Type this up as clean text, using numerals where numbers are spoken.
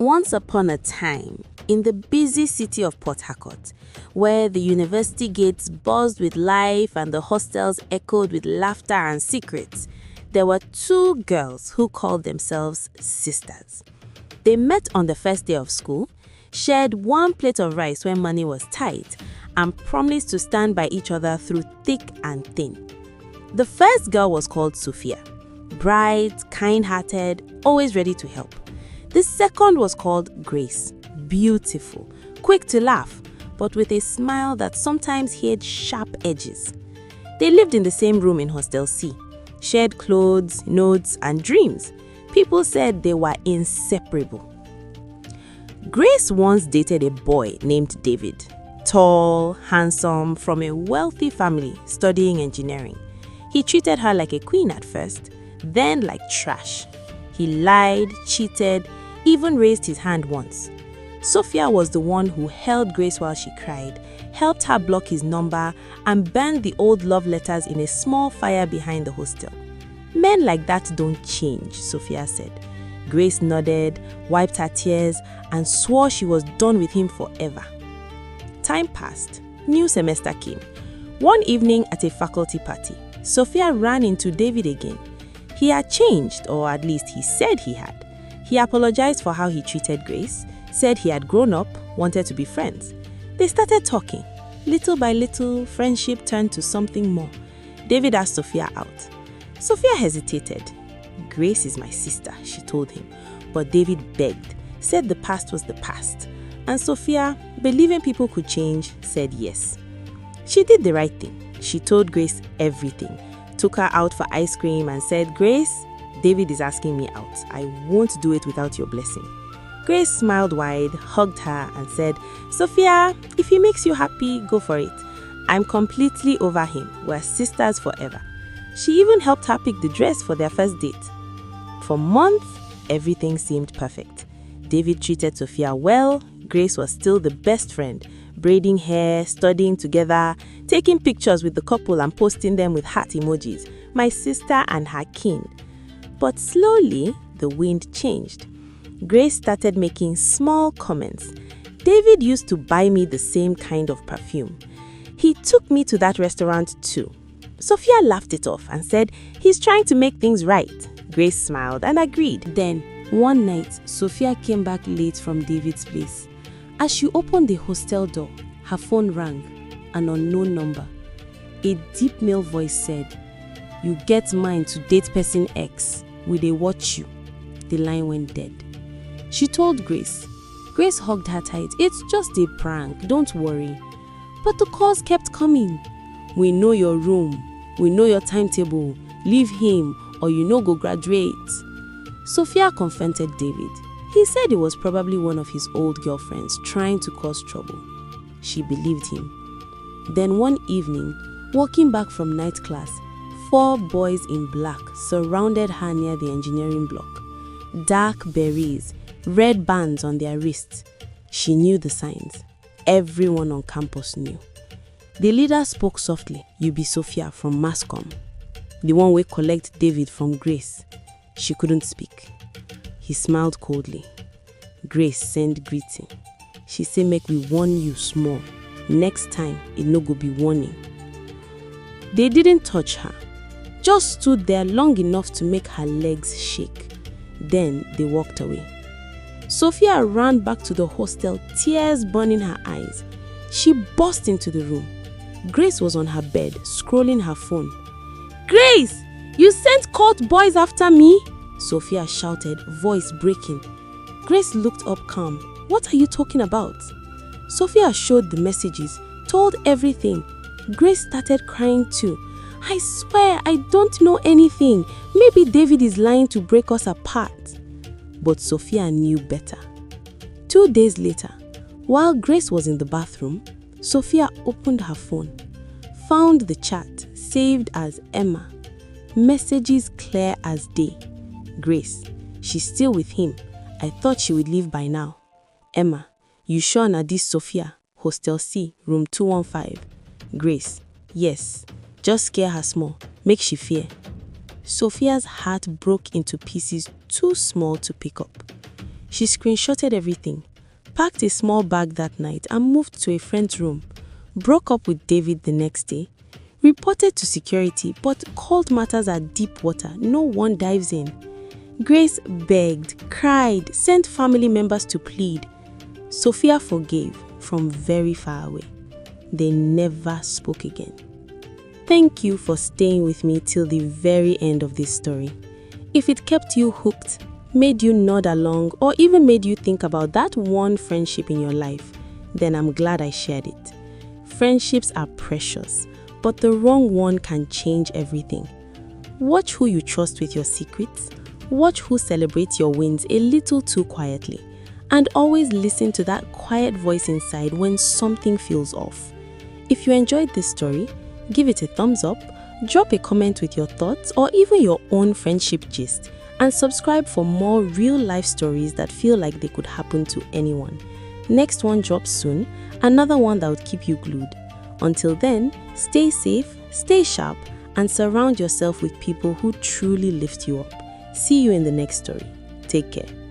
Once upon a time, in the busy city of Port Harcourt, where the university gates buzzed with life and the hostels echoed with laughter and secrets, there were two girls who called themselves sisters. They met on the first day of school, shared one plate of rice when money was tight, and promised to stand by each other through thick and thin. The first girl was called Sophia, bright, kind-hearted, always ready to help. The second was called Grace, beautiful, quick to laugh, but with a smile that sometimes hid sharp edges. They lived in the same room in Hostel C, shared clothes, notes, and dreams. People said they were inseparable. Grace once dated a boy named David, tall, handsome, from a wealthy family studying engineering. He treated her like a queen at first, then like trash. He lied, cheated, even raised his hand once. Sophia was the one who held Grace while she cried, helped her block his number, and burned the old love letters in a small fire behind the hostel. Men like that don't change, Sophia said. Grace nodded, wiped her tears, and swore she was done with him forever. Time passed. New semester came. One evening at a faculty party, Sophia ran into David again. He had changed, or at least he said he had. He apologized for how he treated Grace, said he had grown up, wanted to be friends. They started talking. Little by little, friendship turned to something more. David asked Sophia out. Sophia hesitated. Grace is my sister, she told him. But David begged, said the past was the past. And Sophia, believing people could change, said yes. She did the right thing. She told Grace everything. Took her out for ice cream and said, Grace, David is asking me out. I won't do it without your blessing. Grace smiled wide, hugged her and said, Sophia, if he makes you happy, go for it. I'm completely over him. We're sisters forever. She even helped her pick the dress for their first date. For months, everything seemed perfect. David treated Sophia well. Grace was still the best friend, braiding hair, studying together, taking pictures with the couple and posting them with heart emojis, my sister and her kin. But slowly, the wind changed. Grace started making small comments. David used to buy me the same kind of perfume. He took me to that restaurant too. Sophia laughed it off and said, he's trying to make things right. Grace smiled and agreed. Then, one night, Sophia came back late from David's place. As she opened the hostel door, her phone rang, an unknown number. A deep male voice said, you get mine to date person X. Will they watch you? The line went dead. She told Grace. Grace hugged her tight. It's just a prank, don't worry. But the calls kept coming. We know your room. We know your timetable. Leave him or you no go graduate. Sophia confronted David. He said it was probably one of his old girlfriends trying to cause trouble. She believed him. Then one evening, walking back from night class, 4 boys in black surrounded her near the engineering block. Dark berets, red bands on their wrists. She knew the signs. Everyone on campus knew. The leader spoke softly. You be Sophia from Mascom. The one wey collect David from Grace. She couldn't speak. He smiled coldly. Grace sent greeting. She said make we warn you small. Next time, it no go be warning. They didn't touch her. Just stood there long enough to make her legs shake. Then they walked away. Sophia ran back to the hostel, tears burning her eyes. She burst into the room. Grace was on her bed, scrolling her phone. Grace, you sent cult boys after me? Sophia shouted, voice breaking. Grace looked up calm. What are you talking about? Sophia showed the messages, told everything. Grace started crying too. I swear I don't know anything. Maybe David is lying to break us apart. But Sophia knew better. 2 days later, while Grace was in the bathroom, Sophia opened her phone, found the chat saved as Emma. Messages clear as day. Grace, she's still with him. I thought she would leave by now. Emma, you sure na this Sophia, Hostel C, room 215. Grace, yes. Just scare her small, make she fear. Sophia's heart broke into pieces too small to pick up. She screenshotted everything, packed a small bag that night and moved to a friend's room, broke up with David the next day, reported to security but called matters at deep water. No one dives in. Grace begged, cried, sent family members to plead. Sophia forgave from very far away. They never spoke again. Thank you for staying with me till the very end of this story. If it kept you hooked, made you nod along, or even made you think about that one friendship in your life, then I'm glad I shared it. Friendships are precious, but the wrong one can change everything. Watch who you trust with your secrets. Watch who celebrates your wins a little too quietly. And always listen to that quiet voice inside when something feels off. If you enjoyed this story, give it a thumbs up, drop a comment with your thoughts or even your own friendship gist, and subscribe for more real-life stories that feel like they could happen to anyone. Next one drops soon, another one that would keep you glued. Until then, stay safe, stay sharp, and surround yourself with people who truly lift you up. See you in the next story. Take care.